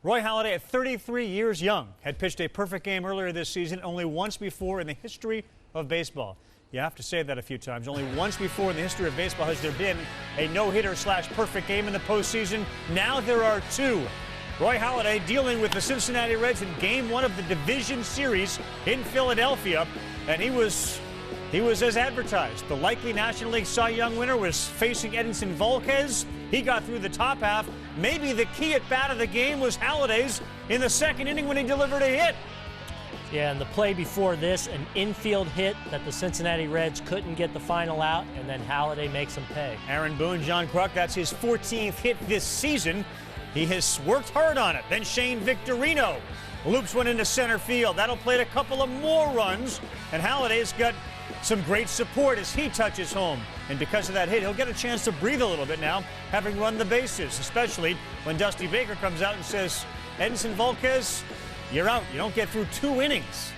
Roy Halladay, at 33 years young, had pitched a perfect game earlier this season, only once before in the history of baseball. You have to say that a few times. Only once before in the history of baseball has there been a no-hitter / perfect game in the postseason. Now there are two. Roy Halladay dealing with the Cincinnati Reds in Game 1 of the division series in Philadelphia, and he was as advertised. The likely National League Cy Young winner was facing Edinson Volquez. He got through the top half. Maybe the key at bat of the game was Halladay's in the second inning when he delivered a hit. Yeah, and the play before this, an infield hit that the Cincinnati Reds couldn't get the final out, and then Halladay makes them pay. Aaron Boone, John Kruk, that's his 14th hit this season. He has worked hard on it. Then Shane Victorino loops one into center field. That'll play a couple of more runs, and Halladay's got some great support as he touches home. And because of that hit, he'll get a chance to breathe a little bit now, having run the bases, especially when Dusty Baker comes out and says, Edinson Volquez, you're out. You don't get through 2 innings.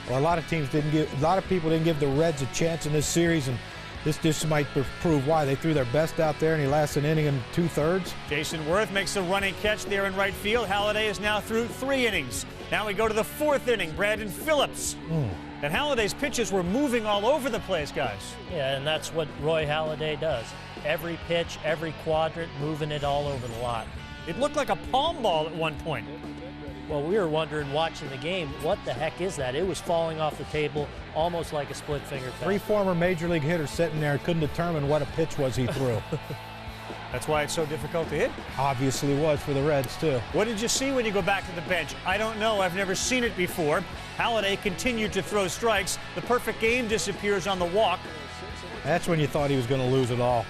Well, a lot of people didn't give the Reds a chance in this series, and this might prove why. They threw their best out there, and he lasts an inning and 2/3. Jason Worth makes a running catch there in right field. Halladay is now through 3 innings. Now we go to the 4th inning. Brandon Phillips. And Halladay's pitches were moving all over the place, guys. Yeah, and that's what Roy Halladay does. Every pitch, every quadrant, moving it all over the lot. It looked like a palm ball at one point. Well, we were wondering watching the game, what the heck is that? It was falling off the table almost like a split finger pass. 3 former Major League hitters sitting there couldn't determine what a pitch was he threw. That's why it's so difficult to hit? Obviously was for the Reds, too. What did you see when you go back to the bench? I don't know. I've never seen it before. Halladay continued to throw strikes. The perfect game disappears on the walk. That's when you thought he was going to lose it all.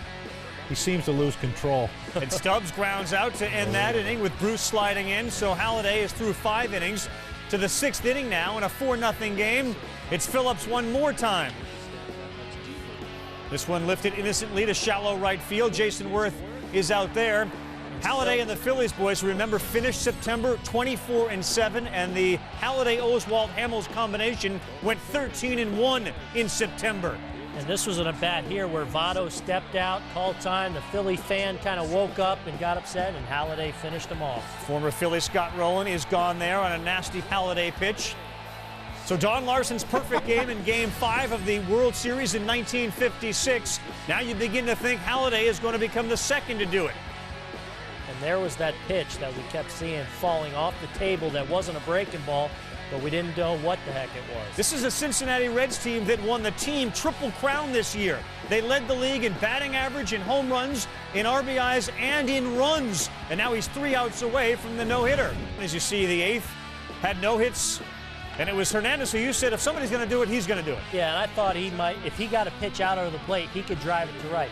He seems to lose control. And Stubbs grounds out to end that inning with Bruce sliding in. So Halladay is through 5 innings to the 6th inning now in a 4-0 game. It's Phillips one more time. This one lifted innocently to shallow right field. Jason Worth is out there. Halladay and the Phillies boys, remember, finished September 24-7, and the Halladay-Oswalt-Hamels combination went 13-1 in September. And this was an at-bat here where Votto stepped out, called time. The Philly fan kind of woke up and got upset, and Halladay finished them off. Former Philly Scott Rowland is gone there on a nasty Halladay pitch. So Don Larsen's perfect game in Game 5 of the World Series in 1956. Now you begin to think Halladay is going to become the second to do it. And there was that pitch that we kept seeing falling off the table that wasn't a breaking ball, but we didn't know what the heck it was. This is a Cincinnati Reds team that won the team triple crown this year. They led the league in batting average, in home runs, in RBIs, and in runs. And now he's 3 outs away from the no-hitter. As you see, the 8th had no hits. And it was Hernandez who you said if somebody's going to do it, he's going to do it. Yeah, and I thought he might, if he got a pitch out over the plate, he could drive it to right.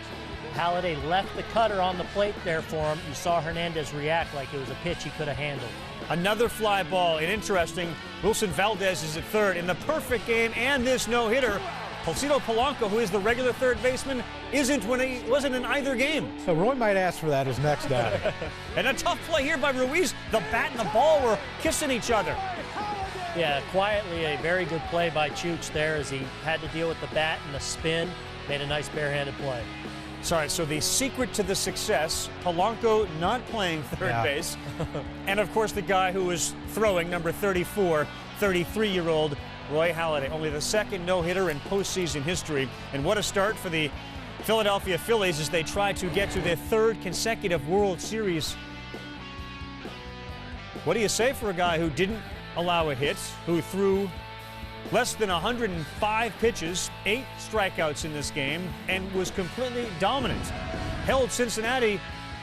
Halladay left the cutter on the plate there for him. You saw Hernandez react like it was a pitch he could have handled. Another fly ball, and interesting, Wilson Valdez is at third. In the perfect game and this no-hitter, Placido Polanco, who is the regular third baseman, wasn't in either game. So Roy might ask for that his next outing. And a tough play here by Ruiz. The bat and the ball were kissing each other. Yeah, quietly a very good play by Chooch there as he had to deal with the bat and the spin. Made a nice barehanded play. Sorry, so the secret to the success, Polanco not playing third base, and of course the guy who was throwing, number 34, 33-year-old Roy Halladay, only the second no-hitter in postseason history. And what a start for the Philadelphia Phillies as they try to get to their 3rd consecutive World Series. What do you say for a guy who didn't allow a hit, who threw less than 105 pitches, 8 strikeouts in this game, and was completely dominant? Held Cincinnati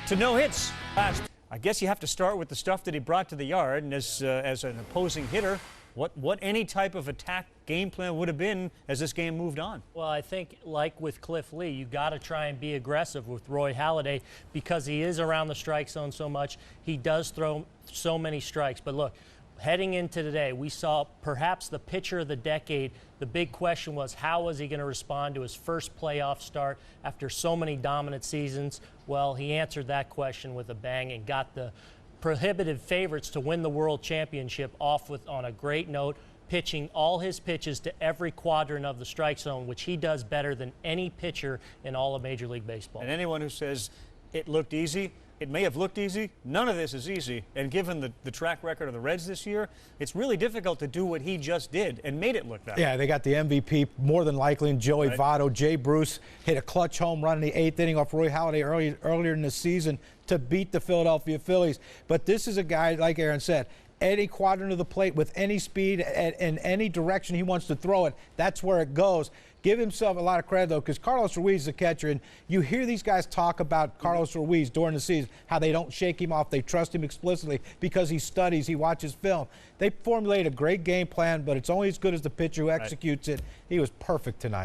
to no hits. I guess you have to start with the stuff that he brought to the yard, and as an opposing hitter, what any type of attack game plan would have been as this game moved on. Well, I think like with Cliff Lee, you got to try and be aggressive with Roy Halladay because he is around the strike zone so much. He does throw so many strikes. But look, heading into today, we saw perhaps the pitcher of the decade. The big question was, how was he going to respond to his first playoff start after so many dominant seasons? Well, he answered that question with a bang and got the prohibitive favorites to win the World Championship off on a great note, pitching all his pitches to every quadrant of the strike zone, which he does better than any pitcher in all of Major League Baseball. And anyone who says it looked easy, it may have looked easy. None of this is easy. And given the track record of the Reds this year, it's really difficult to do what he just did and made it look that way. Yeah, they got the MVP more than likely in Joey Votto. Jay Bruce hit a clutch home run in the 8th inning off Roy Halladay earlier in the season to beat the Philadelphia Phillies. But this is a guy, like Aaron said, any quadrant of the plate with any speed and in any direction he wants to throw it, that's where it goes. Give himself a lot of credit, though, because Carlos Ruiz is a catcher, and you hear these guys talk about Carlos Ruiz during the season, how they don't shake him off, they trust him explicitly because he studies, he watches film. They formulate a great game plan, but it's only as good as the pitcher who executes it. He was perfect tonight.